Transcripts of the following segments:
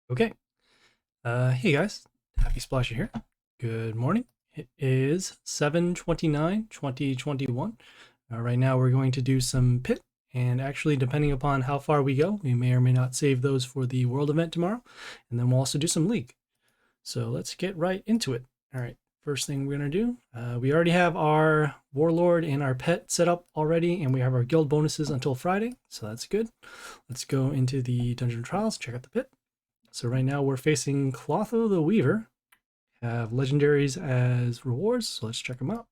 Okay. Hey guys, Happysplasher here. Good morning. It is 7/29/2021. Right now we're going to do some pit, and actually depending upon how far we go, we may or may not save those for the world event tomorrow, and then we'll also do some league. So let's get right into it. All right, first thing we're gonna do, we already have our Warlord and our pet set up already, and we have our guild bonuses until Friday, so that's good. Let's go into the dungeon trials, check out the pit. So right now we're facing Clotho the Weaver. Have legendaries as rewards, so let's check them out.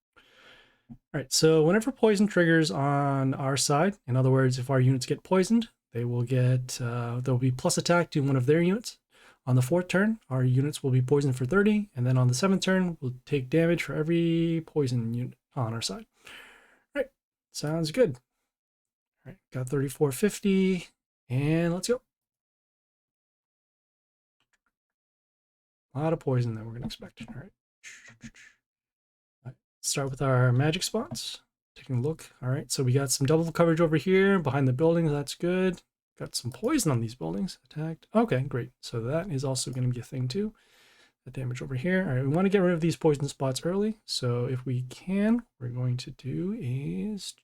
All right, so whenever poison triggers on our side, in other words, if our units get poisoned, they will get, they'll be plus attack to one of their units. On the 4th turn, our units will be poisoned for 30, and then on the 7th turn, we'll take damage for every poison unit on our side. All right, sounds good. All right, got 3450, and let's go. A lot of poison that we're gonna expect. All right. Start with our magic spots. Taking a look. All right, so we got some double coverage over here behind the buildings. That's good. Got some poison on these buildings. Attacked. Okay, great. So that is also going to be a thing too. The damage over here. All right, we want to get rid of these poison spots early. So if we can, we're going to do is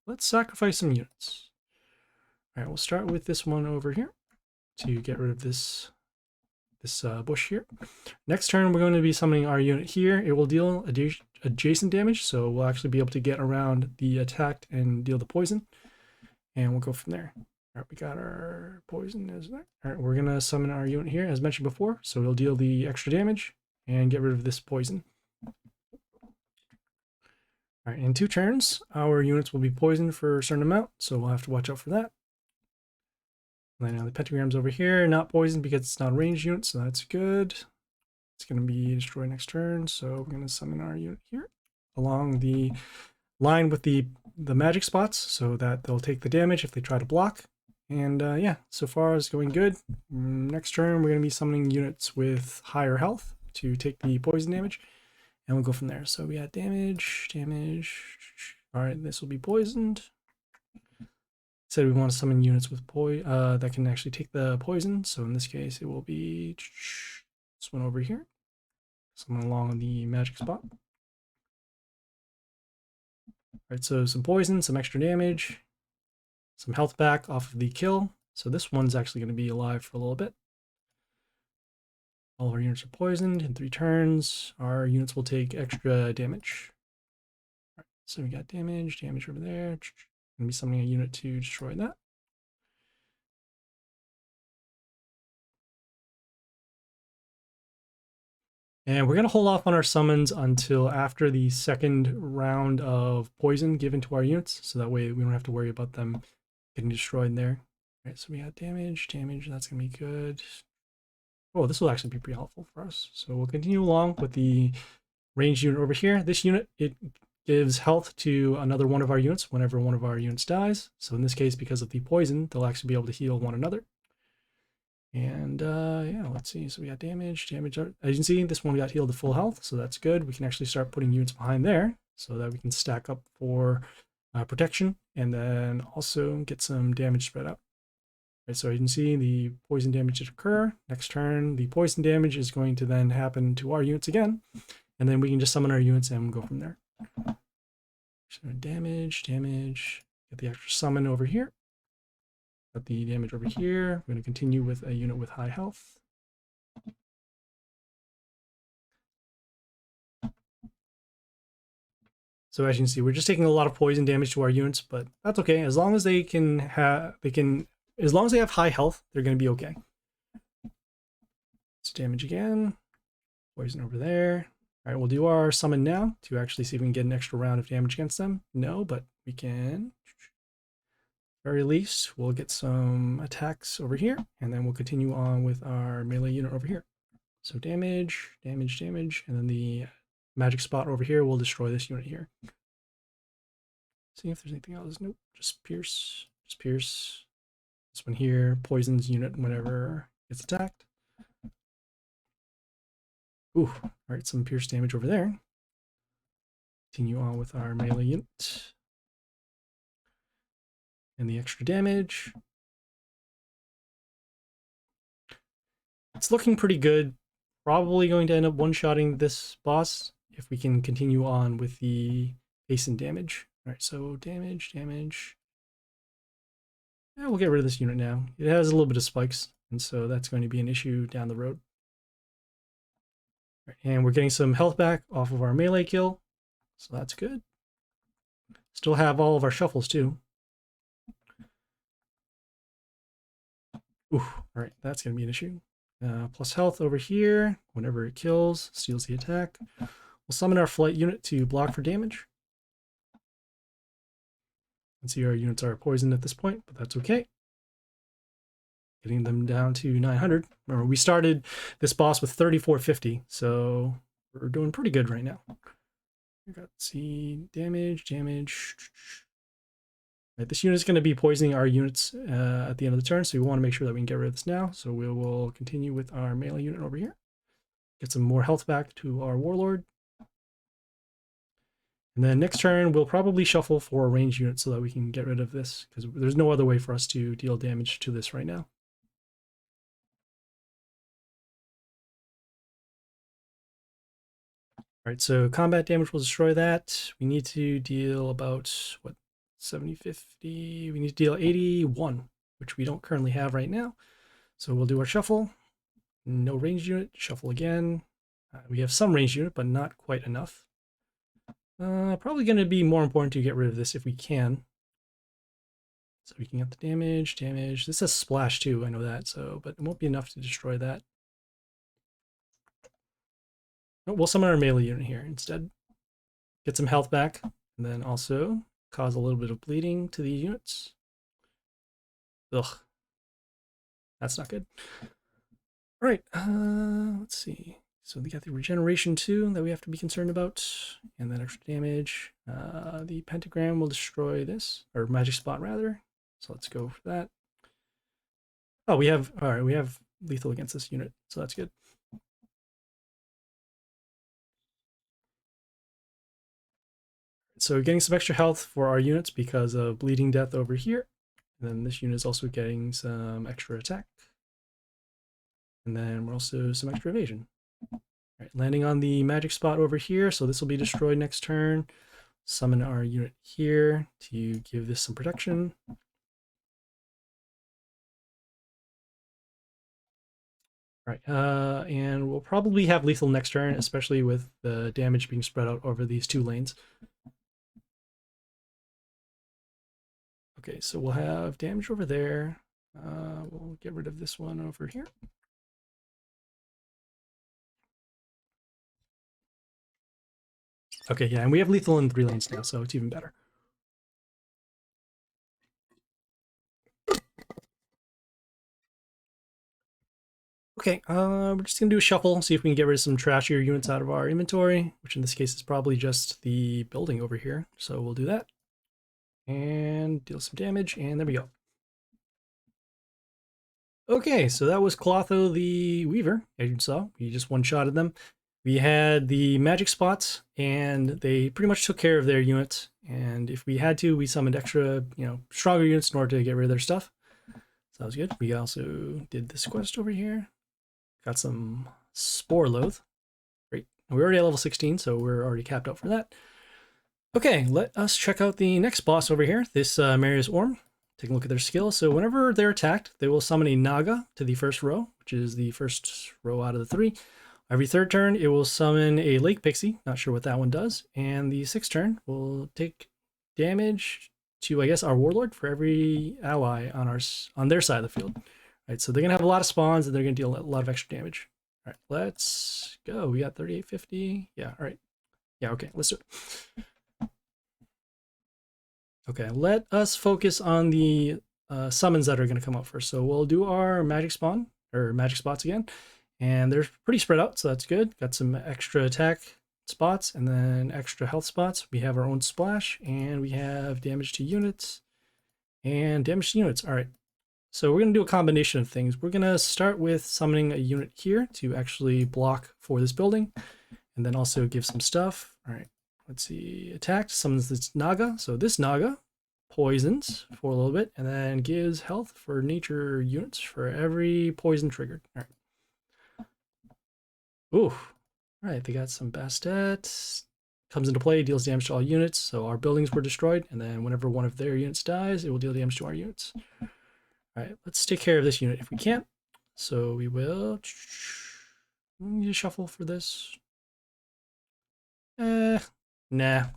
let's sacrifice some units. All right, we'll start with this one over here to get rid of this bush here. Next turn, we're going to be summoning our unit here. It will deal adjacent damage, so we'll actually be able to get around the attacked and deal the poison. And we'll go from there. All right, we got our poison is there. All right, we're going to summon our unit here, as mentioned before, so it'll deal the extra damage and get rid of this poison. All right, in 2 turns, our units will be poisoned for a certain amount, so we'll have to watch out for that. And then the pentagram's over here, not poisoned because it's not a ranged unit, so that's good. It's going to be destroyed next turn, so we're going to summon our unit here along the line with the magic spots so that they'll take the damage if they try to block. And yeah, so far it's going good. Next turn, we're going to be summoning units with higher health to take the poison damage, and we'll go from there. So we got damage. All right, this will be poisoned. Said we want to summon units with that can actually take the poison. So in this case, it will be this one over here. Summon along the magic spot. All right, so some poison, some extra damage, some health back off of the kill. So this one's actually going to be alive for a little bit. All of our units are poisoned. In 3 turns, our units will take extra damage. All right, so we got damage over there. Going to be summoning a unit to destroy that. And we're going to hold off on our summons until after the 2nd round of poison given to our units, so that way we don't have to worry about them getting destroyed there. All right, so we got damage, that's going to be good. Oh, this will actually be pretty helpful for us. So we'll continue along with the ranged unit over here. This unit, it gives health to another one of our units whenever one of our units dies. So in this case, because of the poison, they'll actually be able to heal one another. And yeah, let's see. So we got damage. As you can see, this one got healed to full health, so that's good. We can actually start putting units behind there so that we can stack up for protection and then also get some damage spread out. Right, so you can see the poison damage did occur. Next turn, the poison damage is going to then happen to our units again, and then we can just summon our units and go from there. So damage. Get the extra summon over here. Got the damage over here. We're going to continue with a unit with high health. So as you can see, we're just taking a lot of poison damage to our units, but that's okay. As long as they can have, as long as they have high health, they're going to be okay. Let's damage again. Poison over there. All right, we'll do our summon now to actually see if we can get an extra round of damage against them. No, but we can. Very least, we'll get some attacks over here, and then we'll continue on with our melee unit over here. So damage, and then the magic spot over here will destroy this unit here. See if there's anything else. Nope, just pierce. This one here poisons unit whenever it's attacked. Ooh, all right, some pierce damage over there. Continue on with our melee unit. And the extra damage. It's looking pretty good. Probably going to end up one-shotting this boss if we can continue on with the pace and damage. All right, so damage. Yeah, we'll get rid of this unit now. It has a little bit of spikes, and so that's going to be an issue down the road. Right, and we're getting some health back off of our melee kill, so that's good. Still have all of our shuffles too. Ooh, all right, that's going to be an issue. Plus health over here. Whenever it kills, steals the attack. We'll summon our flight unit to block for damage. And see our units are poisoned at this point, but that's okay. Getting them down to 900. Remember, we started this boss with 3450, so we're doing pretty good right now. We got, see, damage. Right, this unit is going to be poisoning our units at the end of the turn, so we want to make sure that we can get rid of this now. So we will continue with our melee unit over here. Get some more health back to our Warlord. And then next turn, we'll probably shuffle for a ranged unit so that we can get rid of this, because there's no other way for us to deal damage to this right now. All right, so combat damage will destroy that. We need to deal about, what, 70, 50? We need to deal 81, which we don't currently have right now. So we'll do our shuffle. No ranged unit, shuffle again. We have some ranged unit, but not quite enough. Probably going to be more important to get rid of this if we can. So we can get the damage. This has splash too, I know that, so but it won't be enough to destroy that. Oh, we'll summon our melee unit here instead. Get some health back, and then also cause a little bit of bleeding to these units. Ugh. That's not good. All right, let's see. So we got the regeneration too that we have to be concerned about, and then extra damage. The pentagram will destroy this, or magic spot rather. So let's go for that. Oh, we have, all right, we have lethal against this unit, so that's good. So getting some extra health for our units because of bleeding death over here. And then this unit is also getting some extra attack. And then we're also some extra evasion. All right, landing on the magic spot over here. So this will be destroyed next turn. Summon our unit here to give this some protection. All right, and we'll probably have lethal next turn, especially with the damage being spread out over these two lanes. Okay, so we'll have damage over there. We'll get rid of this one over here. Okay, yeah, and we have lethal in 3 lanes now, so it's even better. Okay, we're just gonna do a shuffle, see if we can get rid of some trashier units out of our inventory, which in this case is probably just the building over here. So we'll do that. And deal some damage, and there we go. Okay, so that was Clotho the Weaver, as you saw. We just one-shotted them. We had the magic spots, and they pretty much took care of their units. And if we had to, we summoned extra, stronger units in order to get rid of their stuff. So that was good. We also did this quest over here. Got some Spore Loath. Great. And we're already at level 16, so we're already capped out for that. Okay, let us check out the next boss over here, this Marius Orm. Take a look at their skill. So whenever they're attacked, they will summon a Naga to the first row, which is the first row out of the 3. Every 3rd turn, it will summon a Lake Pixie. Not sure what that one does. And the 6th turn will take damage to, I guess, our Warlord for every ally on their side of the field. All right, so they're going to have a lot of spawns, and they're going to deal a lot of extra damage. All right, let's go. We got 3850. Yeah, all right. Yeah, okay, let's do it. Okay, let us focus on the summons that are going to come out first. So we'll do our magic spawn, or magic spots again. And they're pretty spread out, so that's good. Got some extra attack spots, and then extra health spots. We have our own splash, and we have damage to units, and damage to units. All right, so we're going to do a combination of things. We're going to start with summoning a unit here to actually block for this building, and then also give some stuff. All right. Let's see, attacked, summons this Naga. So this Naga poisons for a little bit and then gives health for nature units for every poison triggered. All right. Ooh, all right, they got some Bastet. Comes into play, deals damage to all units. So our buildings were destroyed, and then whenever one of their units dies, it will deal damage to our units. All right, let's take care of this unit if we can. So we will need to shuffle for this. Nah,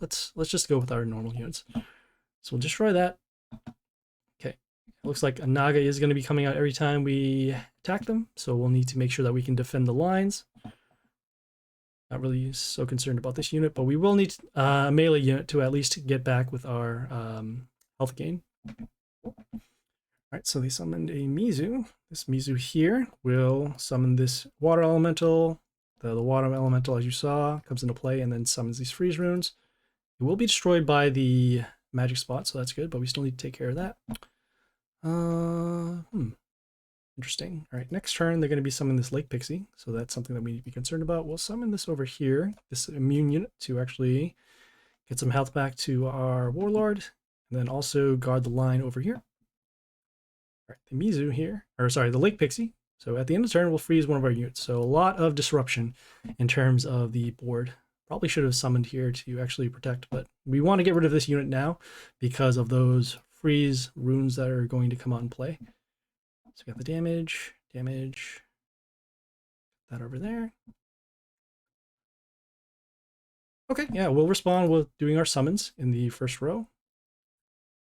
let's just go with our normal units. So we'll destroy that. Okay, looks like a Naga is going to be coming out every time we attack them, so we'll need to make sure that we can defend the lines. Not really so concerned about this unit, but we will need a melee unit to at least get back with our health gain. Alright, so they summoned a Mizu. This Mizu here will summon this water elemental. The water elemental, as you saw, comes into play and then summons these freeze runes. It will be destroyed by the magic spot, so that's good, but we still need to take care of that. Interesting. All right, next turn, they're going to be summoning this Lake Pixie, so that's something that we need to be concerned about. We'll summon this over here, this immune unit, to actually get some health back to our Warlord, and then also guard the line over here. All right, the Mizu here, or sorry, the Lake Pixie. So at the end of the turn, we'll freeze one of our units. So a lot of disruption in terms of the board. Probably should have summoned here to actually protect, but we want to get rid of this unit now because of those freeze runes that are going to come out and play. So we got the damage, that over there. Okay, yeah, we'll respond with doing our summons in the first row.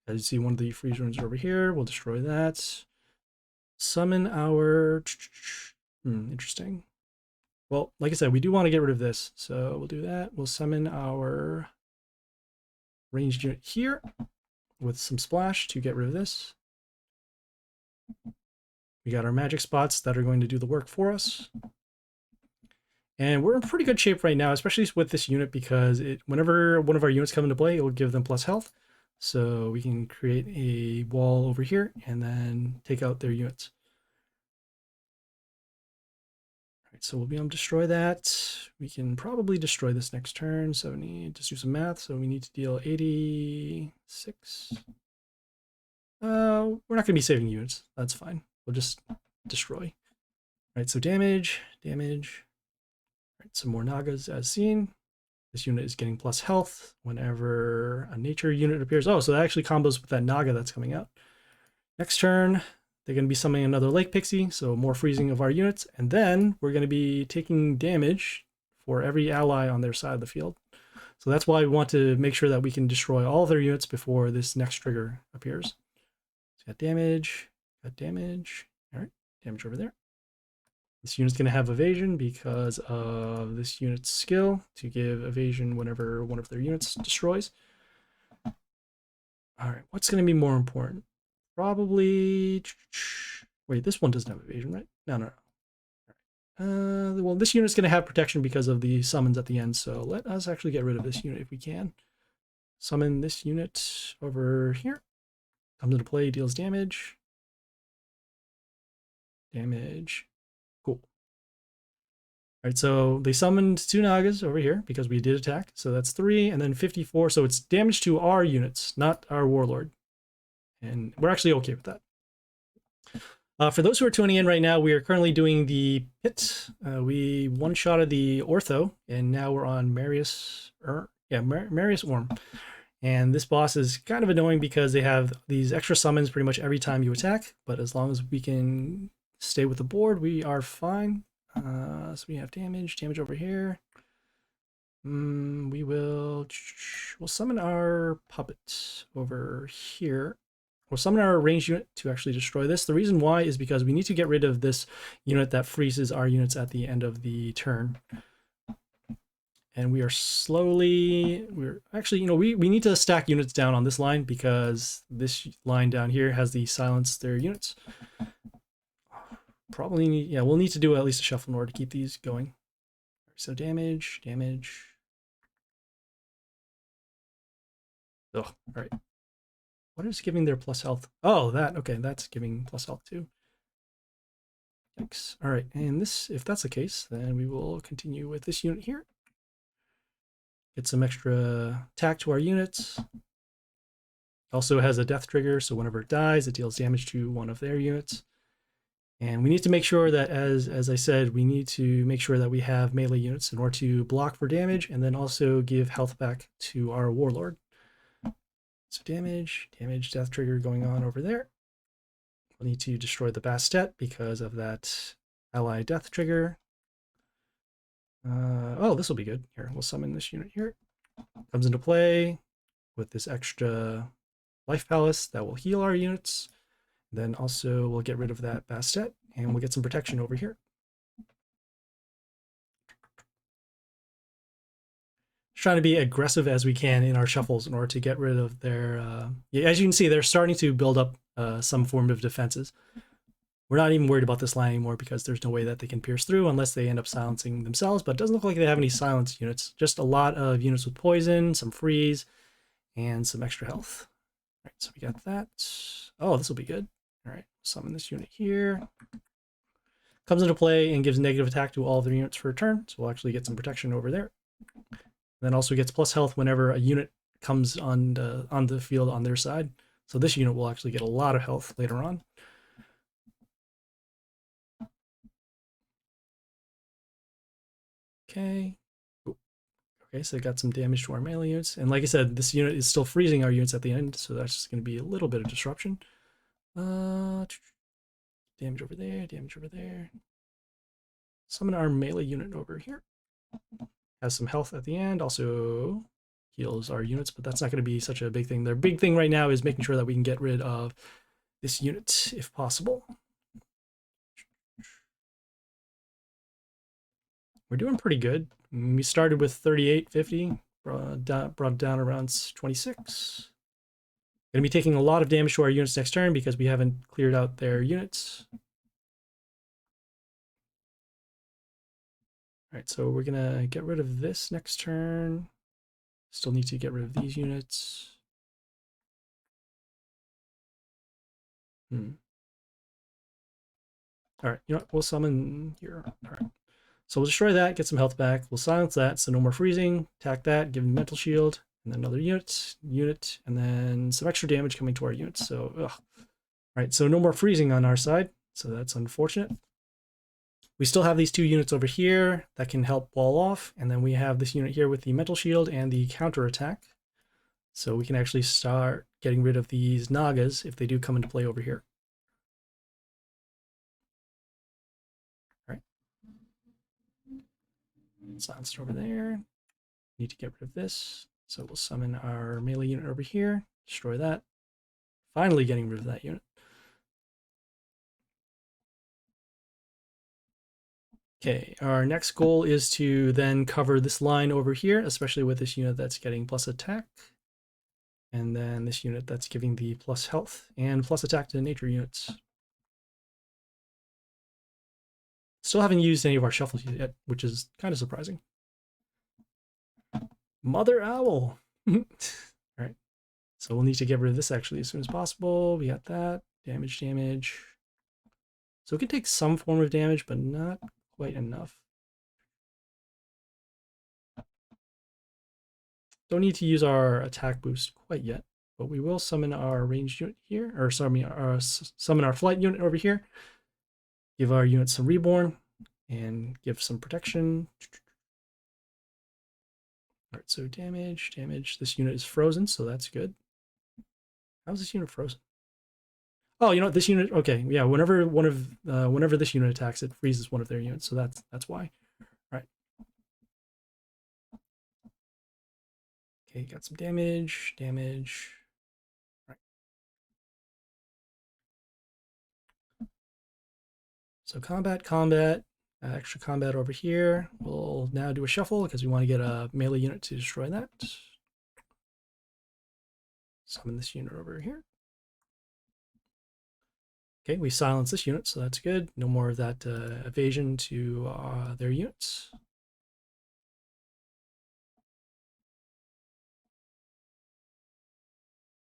As you see, one of the freeze runes over here. We'll destroy that. Summon our... interesting. Well, like I said, we do want to get rid of this, so we'll do that. We'll summon our ranged unit here with some splash to get rid of this. We got our magic spots that are going to do the work for us. And we're in pretty good shape right now, especially with this unit, because whenever one of our units come into play, it will give them plus health. So we can create a wall over here and then take out their units. All right, so we'll be able to destroy that. We can probably destroy this next turn. So we need to do some math. So we need to deal 86. We're not going to be saving units. That's fine. We'll just destroy. All right, so damage. All right, some more Nagas as seen. This unit is getting plus health whenever a nature unit appears. Oh, so that actually combos with that Naga that's coming out. Next turn, they're going to be summoning another Lake Pixie, so more freezing of our units. And then we're going to be taking damage for every ally on their side of the field. So that's why we want to make sure that we can destroy all of their units before this next trigger appears. So got damage. All right, damage over there. This unit's going to have evasion because of this unit's skill to give evasion whenever one of their units destroys. All right, what's going to be more important? Probably... Wait, this one doesn't have evasion, right? No. Well, this unit's going to have protection because of the summons at the end, so let us actually get rid of this unit if we can. Summon this unit over here. Comes into play, deals damage. Cool. All right, so they summoned 2 Nagas over here because we did attack. So that's 3 and then 54. So it's damage to our units, not our Warlord. And we're actually okay with that. For those who are tuning in right now, we are currently doing the pit. We one-shotted the Ortho, and now we're on Marius Orm. And this boss is kind of annoying because they have these extra summons pretty much every time you attack. But as long as we can stay with the board, we are fine. So we have damage over here. We'll summon our puppet over here. We'll summon our ranged unit to actually destroy this. The reason why is because we need to get rid of this unit that freezes our units at the end of the turn. And we are we're actually, we need to stack units down on this line because this line down here has the silence their units. Probably, yeah, we'll need to do at least a shuffle in order to keep these going. So damage. Oh, all right. What is giving their plus health? Oh, okay, that's giving plus health too. Thanks. All right, and if that's the case, then we will continue with this unit here. Get some extra attack to our units. Also has a death trigger, so whenever it dies, it deals damage to one of their units. And we need to make sure that, as I said, we need to make sure that we have melee units in order to block for damage and then also give health back to our Warlord. So damage, death trigger going on over there. We'll need to destroy the Bastet because of that ally death trigger. Oh, this will be good. Here, we'll summon this unit here. Comes into play with this extra life palace that will heal our units. Then also we'll get rid of that Bastet and we'll get some protection over here. Just trying to be aggressive as we can in our shuffles in order to get rid of their... yeah, as you can see, they're starting to build up some form of defenses. We're not even worried about this line anymore because there's no way that they can pierce through unless they end up silencing themselves, but it doesn't look like they have any silence units. Just a lot of units with poison, some freeze, and some extra health. All right, so we got that. Oh, this will be good. All right, summon this unit here. Comes into play and gives negative attack to all of their units for a turn, so we'll actually get some protection over there. And then also gets plus health whenever a unit comes on the field on their side. So this unit will actually get a lot of health later on. Okay. Okay, so it got some damage to our melee units. And like I said, this unit is still freezing our units at the end, so that's just going to be a little bit of disruption. Damage over there, damage over there. Summon our melee unit over here. Has some health at the end, also heals our units, but that's not going to be such a big thing. Their big thing right now is making sure that we can get rid of this unit if possible. We're doing pretty good. We started with 3850, brought down around 26. Going to be taking a lot of damage to our units next turn because we haven't cleared out their units. All right, so we're going to get rid of this next turn. Still need to get rid of these units. All right, you know what? We'll summon here. All right. So we'll destroy that, get some health back. We'll silence that, so no more freezing. Attack that, give him mental shield, and then another unit, and then some extra damage coming to our units. So, ugh. All right, so no more freezing on our side, so that's unfortunate. We still have these two units over here that can help wall off, and then we have this unit here with the mental shield and the counter attack. So we can actually start getting rid of these Nagas if they do come into play over here. Silenced over there. Need to get rid of this. So we'll summon our melee unit over here, destroy that. Finally getting rid of that unit. Okay, our next goal is to then cover this line over here, especially with this unit that's getting plus attack. And then this unit that's giving the plus health and plus attack to the nature units. Still haven't used any of our shuffles yet, which is kind of surprising. Mother Owl! Alright, so we'll need to get rid of this actually as soon as possible. We got that. Damage. So it can take some form of damage, but not quite enough. Don't need to use our attack boost quite yet, but we will summon our ranged unit here, or summon our flight unit over here. Give our unit some reborn and give some protection. All right, so damage. This unit is frozen, so that's good. How is this unit frozen? Oh, you know what? This unit. Okay, yeah. Whenever this unit attacks, it freezes one of their units, so that's why. All right. Okay, got some damage. All right. So combat. Extra combat over here. We'll now do a shuffle because we want to get a melee unit to destroy that. Summon this unit over here. Okay, we silence this unit, so that's good. No more of that evasion to their units.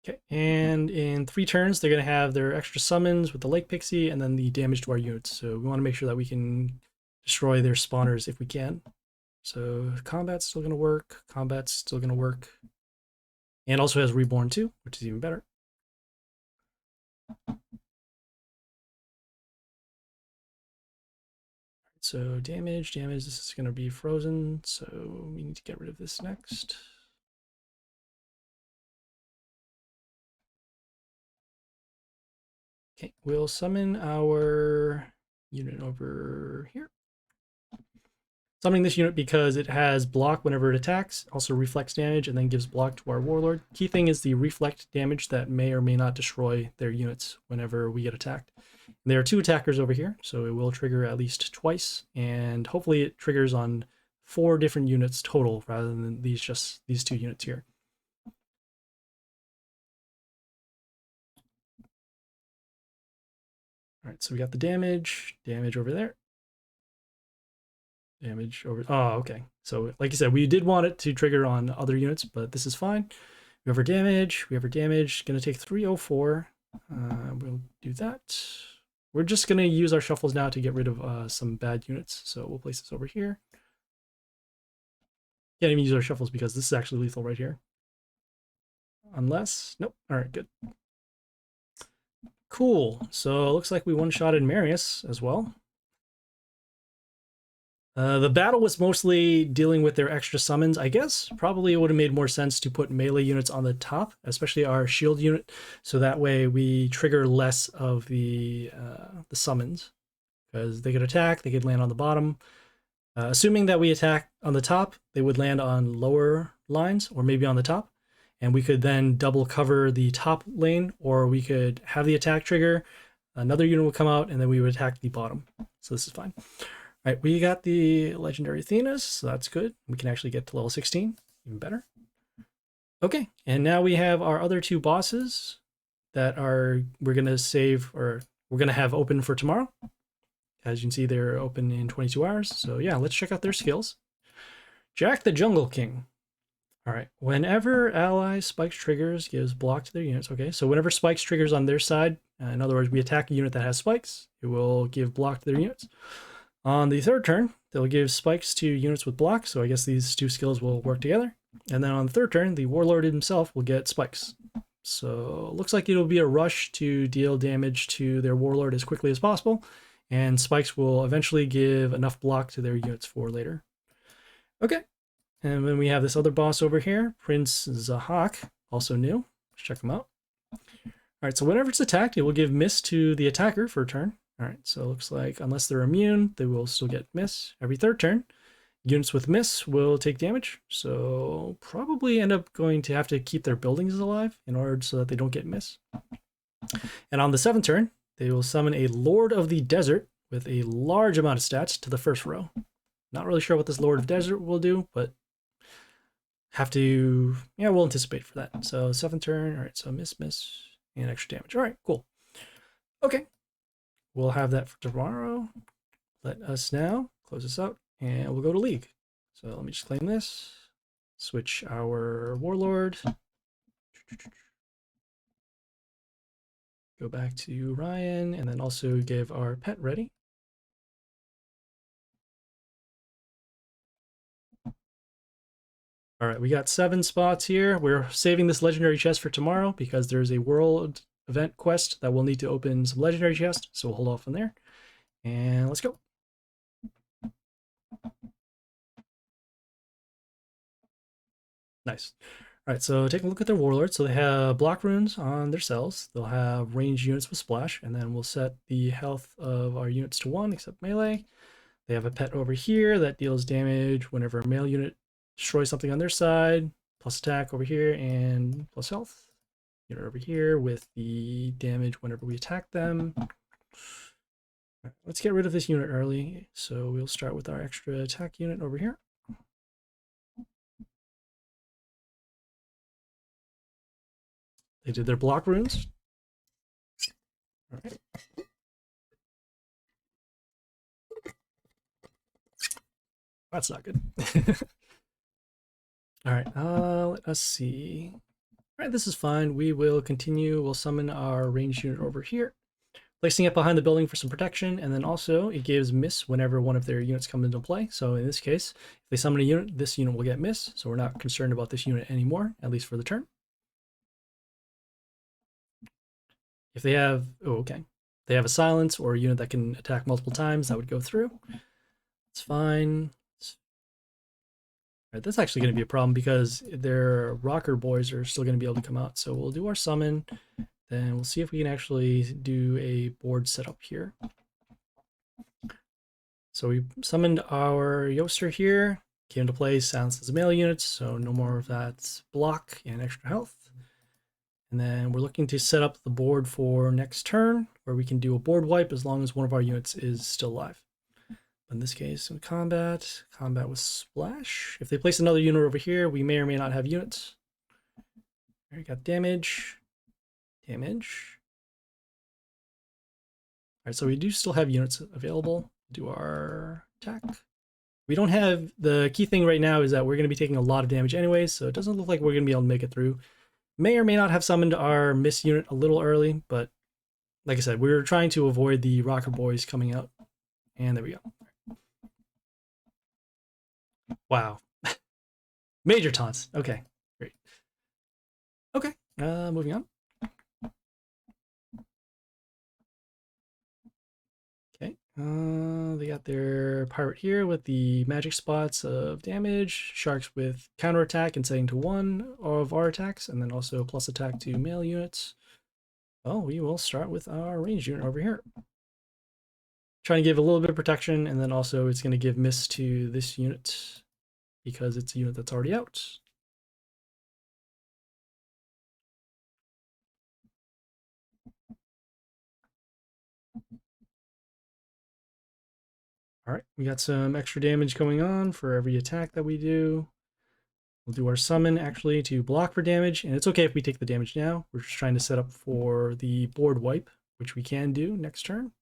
Okay, and in 3 turns, they're going to have their extra summons with the Lake Pixie and then the damage to our units. So we want to make sure that we can destroy their spawners if we can. So combat's still going to work. And also has reborn too, which is even better. so damage, this is going to be frozen, so we need to get rid of this next. Okay, we'll summon our unit over here. Summoning this unit because it has block whenever it attacks, also reflects damage, and then gives block to our Warlord. Key thing is the reflect damage that may or may not destroy their units whenever we get attacked. There are 2 attackers over here, so it will trigger at least twice, and hopefully it triggers on 4 different units total rather than these 2 units here. All right, so we got the damage over there. Damage over, oh, okay. So like I said, we did want it to trigger on other units, but this is fine. We have our damage, gonna take 304. We'll do that. We're just gonna use our shuffles now to get rid of some bad units. So we'll place this over here. Can't even use our shuffles because this is actually lethal right here. Unless, nope, all right, good. Cool, so it looks like we one-shotted Marius as well. The battle was mostly dealing with their extra summons. I guess probably it would have made more sense to put melee units on the top, especially our shield unit, so that way we trigger less of the summons, because they could attack, they could land on the bottom. Assuming that we attack on the top, they would land on lower lines or maybe on the top, and we could then double cover the top lane, or we could have the attack trigger, another unit would come out, and then we would attack the bottom. So this is fine. All right, we got the legendary Athenas, so that's good. We can actually get to level 16, even better. Okay, and now we have our other 2 bosses that we're gonna save, or we're gonna have open for tomorrow. As you can see, they're open in 22 hours. So yeah, let's check out their skills. Jack the Jungle King. All right, whenever ally spikes triggers, gives block to their units. Okay, so whenever spikes triggers on their side, in other words, we attack a unit that has spikes, it will give block to their units. On the 3rd turn, they'll give spikes to units with block, so I guess these 2 skills will work together. And then on the 3rd turn, the Warlord himself will get spikes. So it looks like it'll be a rush to deal damage to their Warlord as quickly as possible, and spikes will eventually give enough block to their units for later. Okay, and then we have this other boss over here, Prince Zahhak, also new. Let's check him out. All right, so whenever it's attacked, it will give miss to the attacker for a turn. All right, so it looks like unless they're immune, they will still get miss every 3rd turn. Units with miss will take damage, so probably end up going to have to keep their buildings alive in order so that they don't get miss. And on the 7th turn, they will summon a Lord of the Desert with a large amount of stats to the 1st row. Not really sure what this Lord of Desert will do, but we'll anticipate for that. So 7th turn, all right, so miss, and extra damage. All right, cool. Okay. We'll have that for tomorrow. Let us now close this out, and we'll go to League. So let me just claim this. Switch our Warlord. Go back to Ryan, and then also give our pet ready. All right, we got 7 spots here. We're saving this legendary chest for tomorrow because there's a world event quest that we'll need to open some legendary chests, so we'll hold off on there. And let's go. Nice. All right, so take a look at their Warlord. So they have block runes on their cells. They'll have ranged units with splash, and then we'll set the health of our units to 1 except melee. They have a pet over here that deals damage whenever a male unit destroys something on their side, plus attack over here, and plus health. Unit over here with the damage whenever we attack them. Right, let's get rid of this unit early. So we'll start with our extra attack unit over here. They did their block runes. All right. That's not good. All right, let us see. All right, this is fine. We will continue. We'll summon our ranged unit over here, placing it behind the building for some protection, and then also it gives miss whenever one of their units comes into play. So in this case, if they summon a unit, this unit will get miss, so we're not concerned about this unit anymore, at least for the turn. If they have, they have a silence or a unit that can attack multiple times, that would go through. It's fine. Alright, that's actually going to be a problem because their rocker boys are still going to be able to come out. So we'll do our summon. Then we'll see if we can actually do a board setup here. So we summoned our Yoster here. Came to play, silenced the Melia units, so no more of that block and extra health. And then we're looking to set up the board for next turn, where we can do a board wipe as long as one of our units is still alive. In this case, in combat with Splash. If they place another unit over here, we may or may not have units. There we got damage. Damage. Alright, so we do still have units available. Do our attack. We don't have, the key thing right now is that we're going to be taking a lot of damage anyways, so it doesn't look like we're going to be able to make it through. May or may not have summoned our miss unit a little early, but like I said, we were trying to avoid the rocker boys coming out. And there we go. Wow. Major taunts. Okay, great. Okay, moving on. Okay, they got their pirate here with the magic spots of damage, sharks with counterattack and setting to 1 of our attacks, and then also plus attack to male units. Oh, we will start with our ranged unit over here. Trying to give a little bit of protection, and then also it's going to give miss to this unit because it's a unit that's already out. All right, we got some extra damage going on for every attack that we do. We'll do our summon actually to block for damage, and it's okay if we take the damage now. We're just trying to set up for the board wipe, which we can do next turn.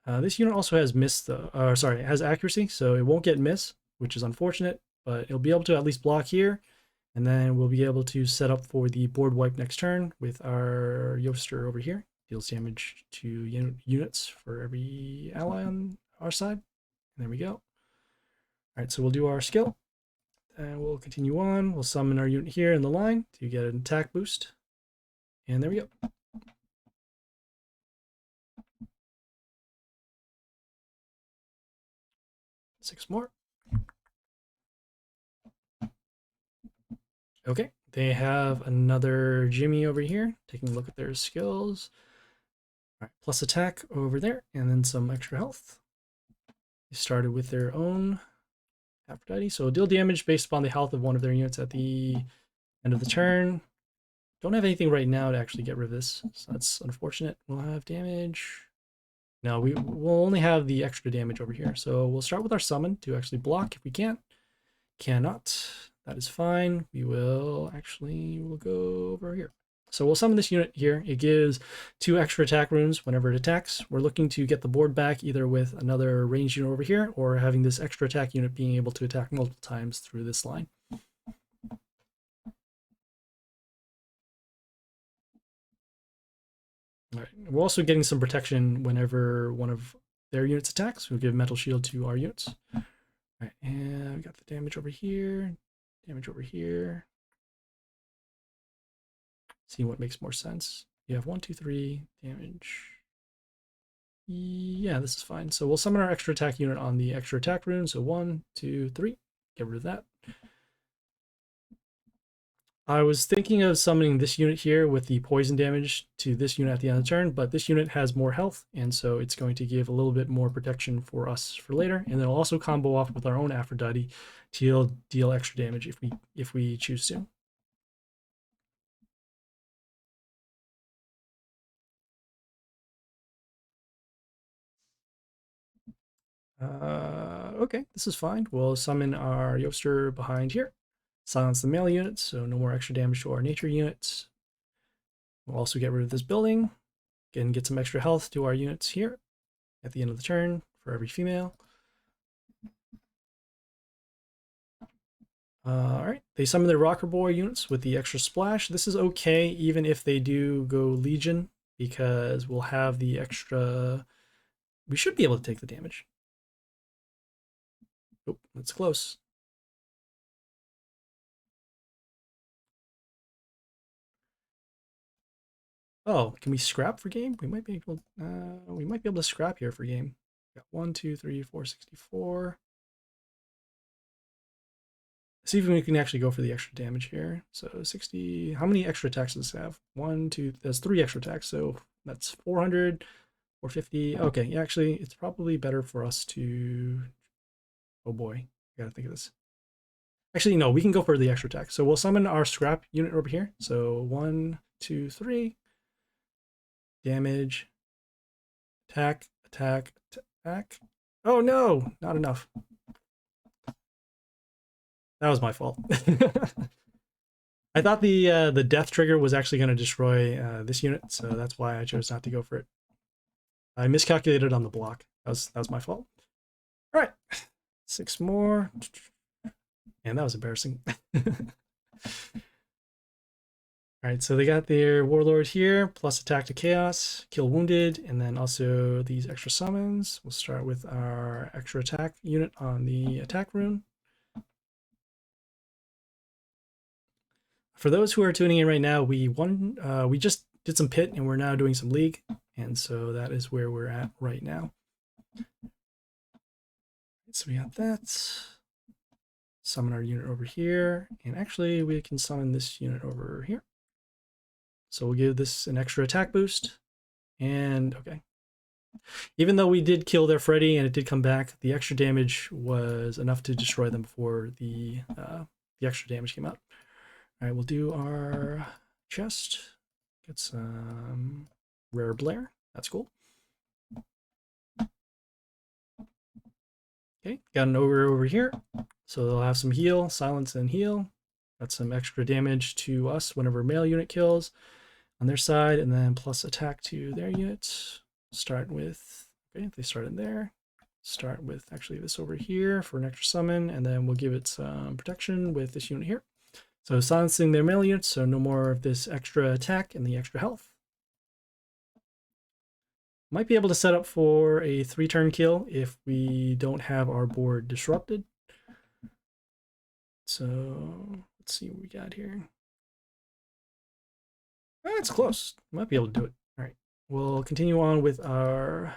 This unit also has miss, though. Sorry, it has accuracy, so it won't get miss, which is unfortunate, but it'll be able to at least block here, and then we'll be able to set up for the board wipe next turn with our Yoster over here. Deals damage to units for every ally on our side. And there we go. All right, so we'll do our skill. And we'll continue on. We'll summon our unit here in the line to get an attack boost. And there we go. Six more. Okay, they have another Jimmy over here. Taking a look at their skills. All right, plus attack over there, and then some extra health. They started with their own Aphrodite, so deal damage based upon the health of one of their units at the end of the turn. Don't have anything right now to actually get rid of this, so that's unfortunate. We'll have damage. No, we'll only have the extra damage over here. So we'll start with our summon to actually block if we can. Cannot. That is fine. We'll go over here. So we'll summon this unit here. It gives 2 extra attack runes whenever it attacks. We're looking to get the board back either with another ranged unit over here or having this extra attack unit being able to attack multiple times through this line. All right. We're also getting some protection whenever one of their units attacks. We'll give Mental Shield to our units. All right, and we got the damage over here, damage over here. See what makes more sense. You have 1, 2, 3 damage. Yeah, this is fine. So we'll summon our extra attack unit on the extra attack rune. So 1, 2, 3. Get rid of that. I was thinking of summoning this unit here with the poison damage to this unit at the end of the turn, but this unit has more health, and so it's going to give a little bit more protection for us for later, and then it'll also combo off with our own Aphrodite to deal extra damage if we choose to. Okay, this is fine. We'll summon our Yoster behind here. Silence the male units, so no more extra damage to our nature units. We'll also get rid of this building. Again, get some extra health to our units here at the end of the turn for every female. Alright, they summon their Rocker Boy units with the extra splash. This is okay even if they do go Legion, because we'll have the extra... We should be able to take the damage. Oh, that's close. Oh, can we scrap for game? We might be able to scrap here for game. Got 1, 2, 3, 4, 64. See if we can actually go for the extra damage here. So 60. How many extra attacks does this have? 1, 2. There's 3 extra attacks. So that's 400 or 50. Okay, actually, it's probably better for us to. Oh boy, I gotta think of this. Actually, no, we can go for the extra attack. So we'll summon our scrap unit over here. So 1, 2, 3. Damage. Attack, attack, attack. Oh no, not enough. That was my fault. I thought the death trigger was actually going to destroy this unit, so that's why I chose not to go for it. I miscalculated on the block. That was my fault. All right, 6 more. And that was embarrassing. All right, so they got their Warlord here, plus attack to chaos, kill wounded, and then also these extra summons. We'll start with our extra attack unit on the attack rune. For those who are tuning in right now, we just did some pit and we're now doing some league, and so that is where we're at right now. So we got that. Summon our unit over here, and actually we can summon this unit over here. So we'll give this an extra attack boost, and okay. Even though we did kill their Freddy and it did come back, the extra damage was enough to destroy them before the extra damage came out. All right, we'll do our chest. Get some rare Blair. That's cool. Okay, got an ogre over here. So they'll have some heal, silence, and heal. That's some extra damage to us whenever male unit kills on their side, and then plus attack to their units. Start with, okay, they started there. Start with actually this over here for an extra summon, and then we'll give it some protection with this unit here. So silencing their male units, so no more of this extra attack and the extra health. Might be able to set up for a 3-turn kill if we don't have our board disrupted. So let's see what we got here. It's close. Might be able to do it. All right. We'll continue on with our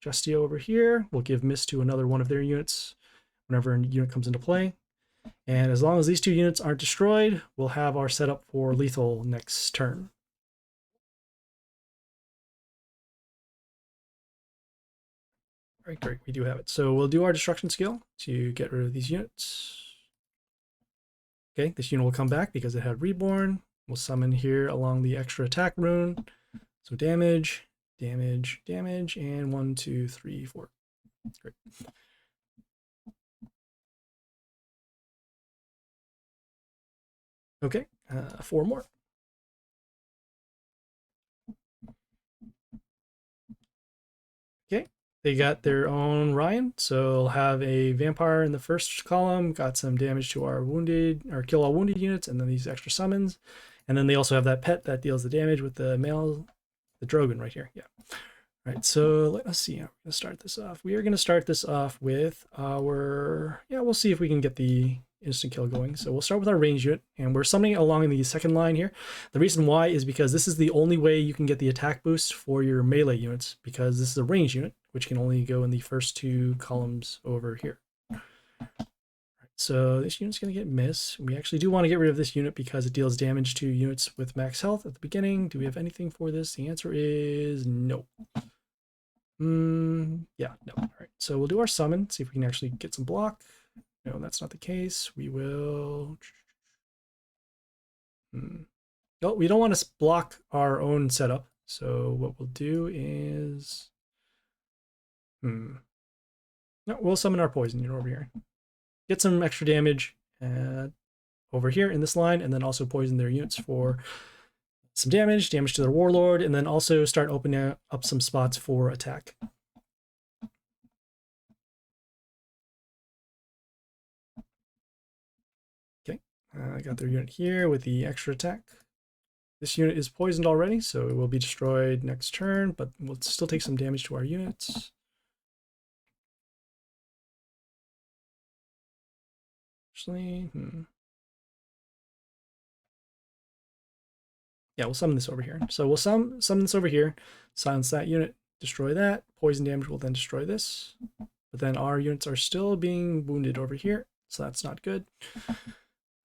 Justio over here. We'll give miss to another one of their units whenever a unit comes into play. And as long as these 2 units aren't destroyed, we'll have our setup for lethal next turn. All right, great. We do have it. So we'll do our destruction skill to get rid of these units. Okay, this unit will come back because it had reborn. We'll summon here along the extra attack rune. So damage, damage, damage, and 1, 2, 3, 4. Great. Okay, 4 more. Okay, they got their own Ryan, so they'll have a vampire in the first column, got some damage to our wounded, or kill all wounded units, and then these extra summons. And then they also have that pet that deals the damage with the male, the Drogon right here. Yeah. All right, so let us see how we're going to start this off. We are going to start this off with our, we'll see if we can get the instant kill going. So we'll start with our range unit, and we're summoning it along the second line here. The reason why is because this is the only way you can get the attack boost for your melee units, because this is a range unit, which can only go in the first 2 columns over here. So this unit's going to get miss. We actually do want to get rid of this unit because it deals damage to units with max health at the beginning. Do we have anything for this? The answer is no. Yeah, no. All right, so we'll do our summon, see if we can actually get some block. No, that's not the case. We will... No, we don't want to block our own setup. So what we'll do is... No, we'll summon our poison unit over here. Get some extra damage over here in this line, and then also poison their units for some damage to their Warlord, and then also start opening up some spots for attack. Okay, I got their unit here with the extra attack. This unit is poisoned already, so it will be destroyed next turn, but we'll still take some damage to our units. Actually, yeah, we'll summon this over here. So we'll summon this over here, silence that unit, destroy that. Poison damage will then destroy this. But then our units are still being wounded over here, so that's not good.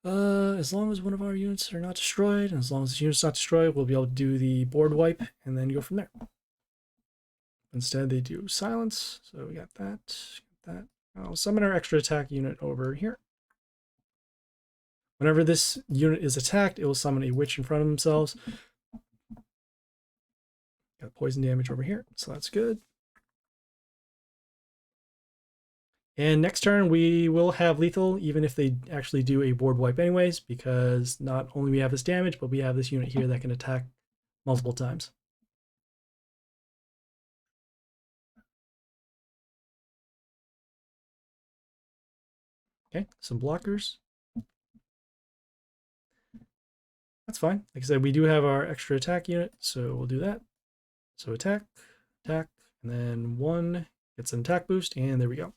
As long as one of our units are not destroyed, and as long as this unit's not destroyed, we'll be able to do the board wipe and then go from there. Instead, they do silence, so we got that. I'll summon our extra attack unit over here. Whenever this unit is attacked, it will summon a witch in front of themselves. Got poison damage over here, so that's good. And next turn, we will have lethal, even if they actually do a board wipe anyways, because not only we have this damage, but we have this unit here that can attack multiple times. Okay, some blockers. That's fine. Like I said, we do have our extra attack unit, so we'll do that. So attack, and then 1 gets an attack boost, and there we go.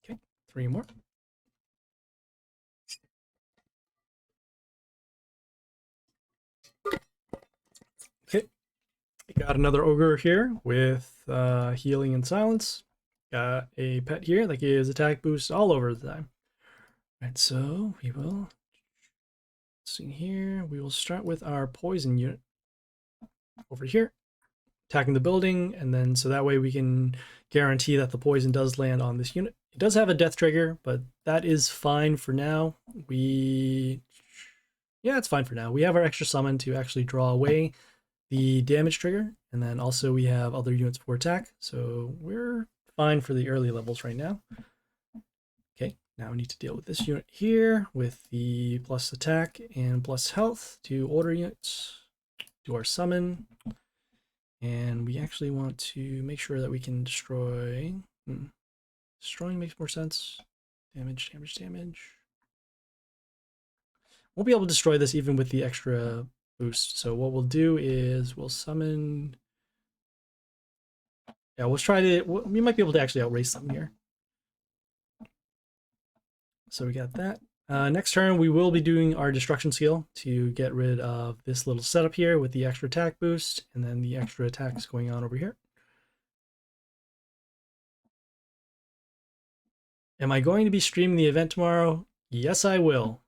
Okay, 3 more. Okay, got another ogre here with healing and silence. Got a pet here that gives attack boosts all over the time. Right, so we will see here. We will start with our poison unit over here, attacking the building, and then so that way we can guarantee that the poison does land on this unit. It does have a death trigger, but that is fine for now. Yeah, it's fine for now. We have our extra summon to actually draw away the damage trigger, and then also we have other units for attack, so we're fine for the early levels right now. Okay, now we need to deal with this unit here with the plus attack and plus health to order units, do our summon, and we actually want to make sure that we can destroy. Destroying makes more sense. Damage. Won't be able to destroy this even with the extra boost. So what we'll do is we'll summon. Yeah, we'll try to. We might be able to actually outrace something here. So we got that. Next turn, we will be doing our destruction skill to get rid of this little setup here with the extra attack boost, and then the extra attacks going on over here. Am I going to be streaming the event tomorrow? Yes, I will.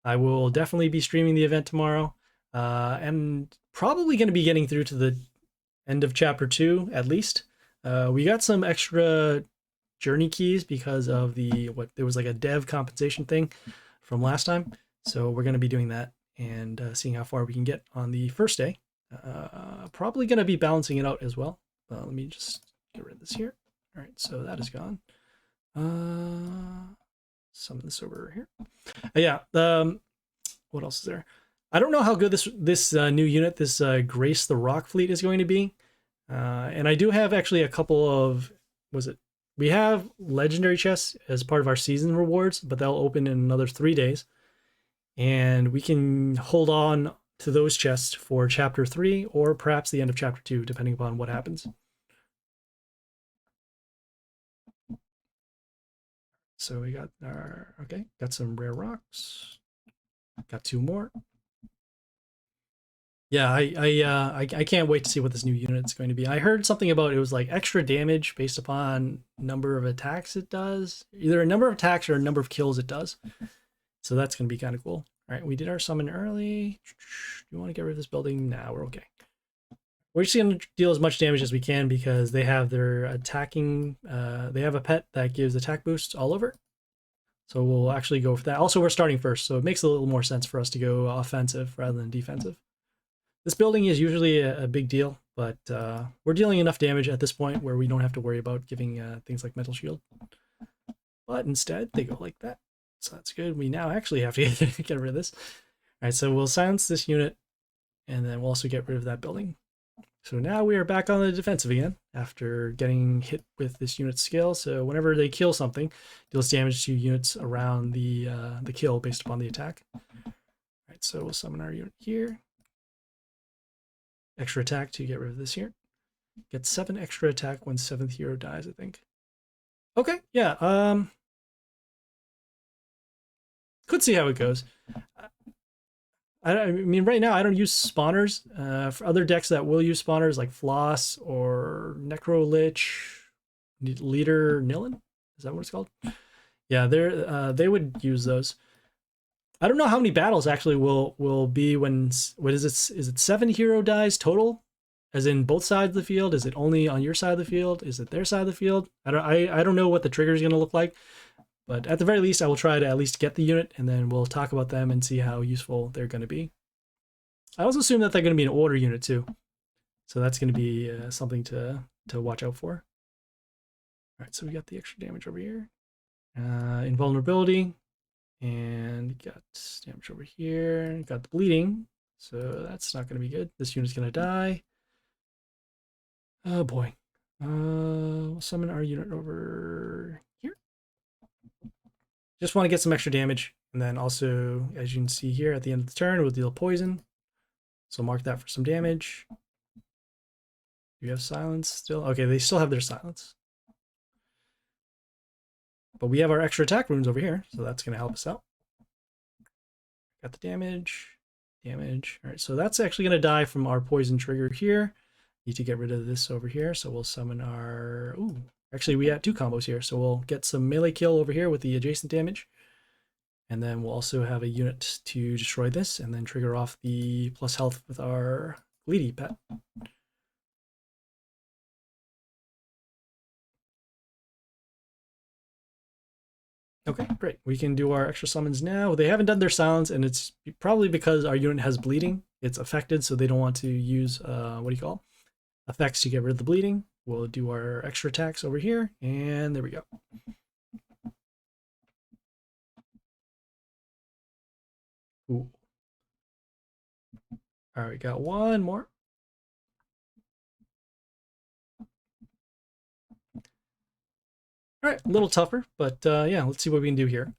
I will definitely be streaming the event tomorrow. I'm probably going to be getting through to the end of chapter 2 at least. We got some extra journey keys because of there was like a dev compensation thing from last time, so we're going to be doing that and seeing how far we can get on the first day. Probably going to be balancing it out as well. Let me just get rid of this here. All right, so that is gone. Summon this over here. Yeah. What else is there? I don't know how good this new unit, this Grace the Rock Fleet, is going to be. And I do have actually a couple of, we have legendary chests as part of our season rewards, but they'll open in another 3 days. And we can hold on to those chests for chapter 3 or perhaps the end of chapter 2, depending upon what happens. So we got got some rare rocks. Got 2 more. Yeah, I can't wait to see what this new unit's going to be. I heard something about it was like extra damage based upon number of attacks it does. Either a number of attacks or a number of kills it does. So that's going to be kind of cool. All right, we did our summon early. Do you want to get rid of this building? Nah, we're okay. We're just going to deal as much damage as we can because they have their attacking, they have a pet that gives attack boosts all over. So we'll actually go for that. Also, we're starting first, so it makes a little more sense for us to go offensive rather than defensive. This building is usually a big deal, but we're dealing enough damage at this point where we don't have to worry about giving things like Metal Shield. But instead, they go like that. So that's good. We now actually have to get rid of this. All right, so we'll silence this unit, and then we'll also get rid of that building. So now we are back on the defensive again after getting hit with this unit's skill. So whenever they kill something, deals damage to units around the kill based upon the attack. All right, so we'll summon our unit here. Extra attack to get rid of this here. Get 7 extra attack when 7th hero dies, I think. Okay, yeah. Could see how it goes. I mean, right now I don't use spawners. For other decks that will use spawners, like Floss or Necro Lich, Leader Nilin, is that what it's called? Yeah, they would use those. I don't know how many battles actually will be when what is it? Is it 7 hero dies total, as in both sides of the field? Is it only on your side of the field? Is it their side of the field? I don't know what the trigger is going to look like, but at the very least, I will try to at least get the unit, and then we'll talk about them and see how useful they're going to be. I also assume that they're going to be an order unit too, so that's going to be something to watch out for. All right, so we got the extra damage over here, invulnerability. And got damage over here. Got the bleeding. So that's not going to be good. This unit's going to die. Oh boy. We'll summon our unit over here. Just want to get some extra damage. And then also, as you can see here, at the end of the turn, we'll deal poison. So mark that for some damage. Do you have silence still? Okay, they still have their silence. But we have our extra attack runes over here, so that's going to help us out. Got the damage. All right, so that's actually going to die from our poison trigger here. Need to get rid of this over here, so we'll summon our... Ooh, actually, we have 2 combos here, so we'll get some melee kill over here with the adjacent damage. And then we'll also have a unit to destroy this, and then trigger off the plus health with our Gleedy pet. Okay, great. We can do our extra summons now. They haven't done their silence, and it's probably because our unit has bleeding. It's affected, so they don't want to use, effects to get rid of the bleeding. We'll do our extra attacks over here, and there we go. Ooh. All right, we got one more. All right, a little tougher, but yeah, let's see what we can do here.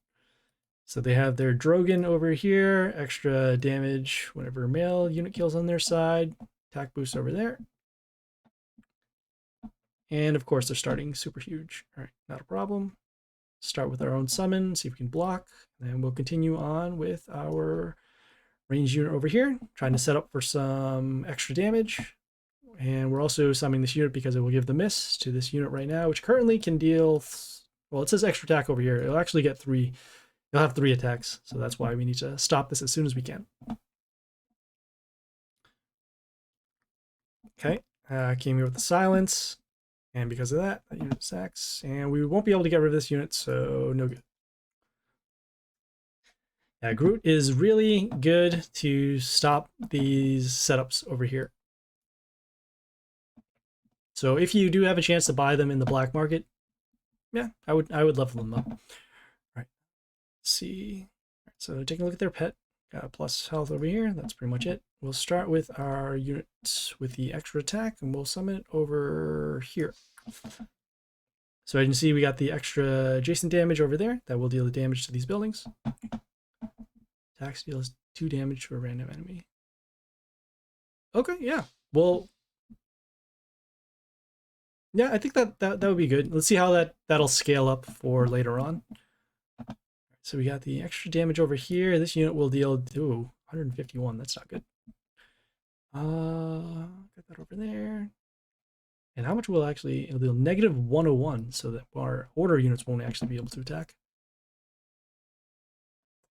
So they have their Drogon over here, extra damage whenever male unit kills on their side, attack boost over there. And of course, they're starting super huge. All right, not a problem. Start with our own summon, see if we can block, and we'll continue on with our ranged unit over here, trying to set up for some extra damage. And we're also summoning this unit because it will give the miss to this unit right now, which currently can deal, well, it says extra attack over here. It'll actually get 3. It'll have 3 attacks, so that's why we need to stop this as soon as we can. Okay, came here with the silence, and because of that, that unit sacks, and we won't be able to get rid of this unit, so no good. Yeah, Groot is really good to stop these setups over here. So if you do have a chance to buy them in the black market, yeah, I would level them up. All right, let's see. Right, so taking a look at their pet, got a plus health over here. That's pretty much it. We'll start with our units with the extra attack, and we'll summon it over here. So as you can see, we got the extra adjacent damage over there that will deal the damage to these buildings. Attacks deals 2 damage to a random enemy. Okay, yeah. Well, yeah, I think that would be good. Let's see how that'll scale up for later on. So we got the extra damage over here. This unit will deal 151. That's not good. Get that over there. And how much will actually, it'll deal negative 101, so that our order units won't actually be able to attack.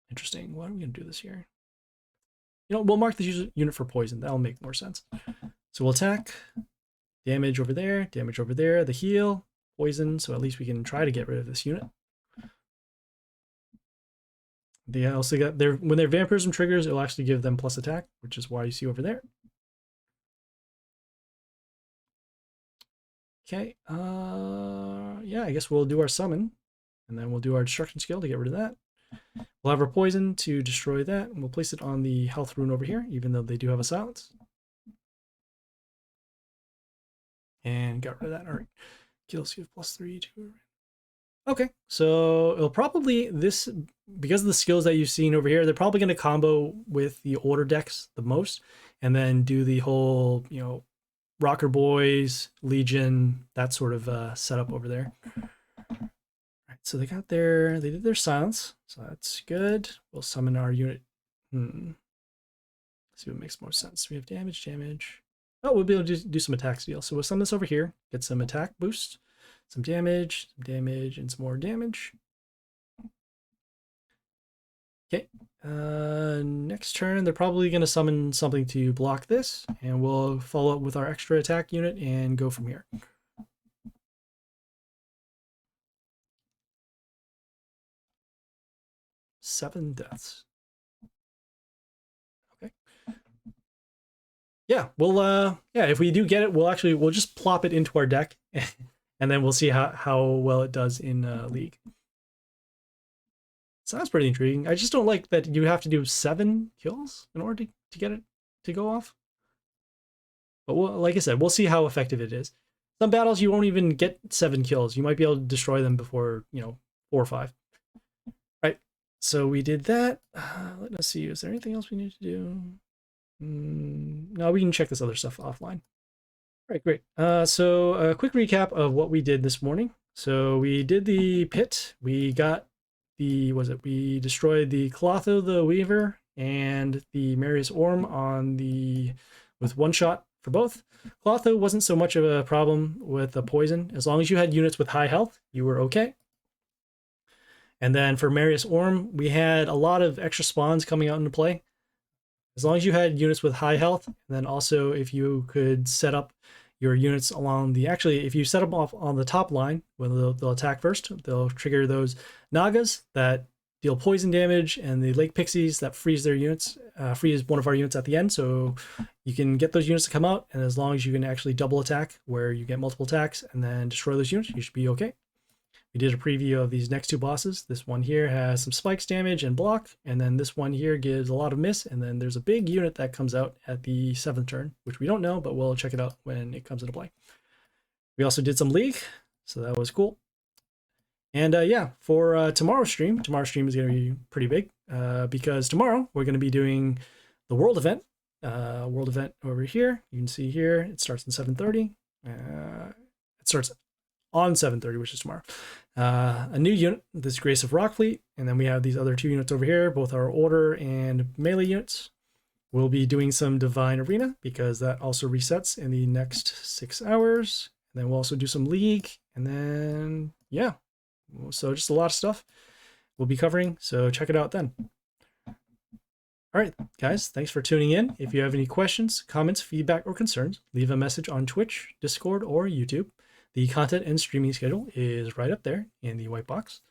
Interesting. Why are we going to do this here? You know, we'll mark this unit for poison. That'll make more sense. So we'll attack. Damage over there, the heal, poison, so at least we can try to get rid of this unit. They also got their, when their vampirism triggers, it'll actually give them plus attack, which is why you see over there. Okay, yeah, I guess we'll do our summon, and then we'll do our destruction skill to get rid of that. We'll have our poison to destroy that, and we'll place it on the health rune over here, even though they do have a silence. And got rid of that. All right. Kills give +3 to. Okay, so it'll probably, this, because of the skills that you've seen over here, they're probably going to combo with the order decks the most, and then do the whole, you know, Rocker Boys, Legion, that sort of setup over there. All right, so they did their silence, so that's good. We'll summon our unit. Let's see what makes more sense. We have damage. Oh, we'll be able to do some attack steal. So we'll summon this over here, get some attack boost, some damage, and some more damage. Okay. Next turn, they're probably going to summon something to block this, and we'll follow up with our extra attack unit and go from here. Seven deaths. Okay. Yeah, we'll if we do get it, we'll just plop it into our deck, and then we'll see how well it does in League. Sounds pretty intriguing. I just don't like that you have to do 7 kills in order to get it to go off. But like I said, we'll see how effective it is. Some battles you won't even get 7 kills. You might be able to destroy them before, 4 or 5. Right. So we did that. Let us see. Is there anything else we need to do? No, we can check this other stuff offline. All right, great. So a quick recap of what we did this morning. So we did the pit. We got we destroyed the Clotho the Weaver and the Marius Orm with one shot for both. Clotho wasn't so much of a problem with the poison. As long as you had units with high health, you were okay. And then for Marius Orm, we had a lot of extra spawns coming out into play. As long as you had units with high health, and then also if you could set up your units along if you set them off on the top line, when they'll attack first, they'll trigger those Nagas that deal poison damage, and the Lake Pixies that freeze their units, freeze one of our units at the end. So you can get those units to come out, and as long as you can actually double attack, where you get multiple attacks and then destroy those units, you should be okay. We did a preview of these next 2 bosses. This one here has some spikes damage and block, and then this one here gives a lot of miss, and then there's a big unit that comes out at the 7th turn, which we don't know, but we'll check it out when it comes into play. We also did some League, so that was cool. And yeah, for tomorrow's stream is going to be pretty big, because tomorrow we're going to be doing the World event. World event over here. You can see here, it starts at 7:30. It starts on 7:30, which is tomorrow. A new unit, this Grace of Rockfleet, and then we have these other 2 units over here, both our Order and Melee units. We'll be doing some Divine Arena, because that also resets in the next 6 hours. And then we'll also do some League, and then, yeah. So just a lot of stuff we'll be covering, so check it out then. All right, guys, thanks for tuning in. If you have any questions, comments, feedback, or concerns, leave a message on Twitch, Discord, or YouTube. The content and streaming schedule is right up there in the white box.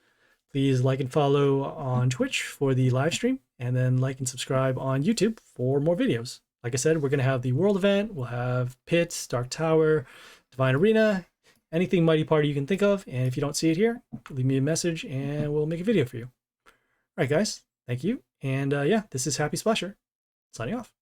Please like and follow on Twitch for the live stream, and then like and subscribe on YouTube for more videos. Like I said, we're going to have the World event, we'll have Pit, Dark Tower, Divine Arena, anything Mighty Party you can think of, and if you don't see it here, leave me a message and we'll make a video for you. All right, guys, thank you, and yeah, this is Happysplasher, signing off.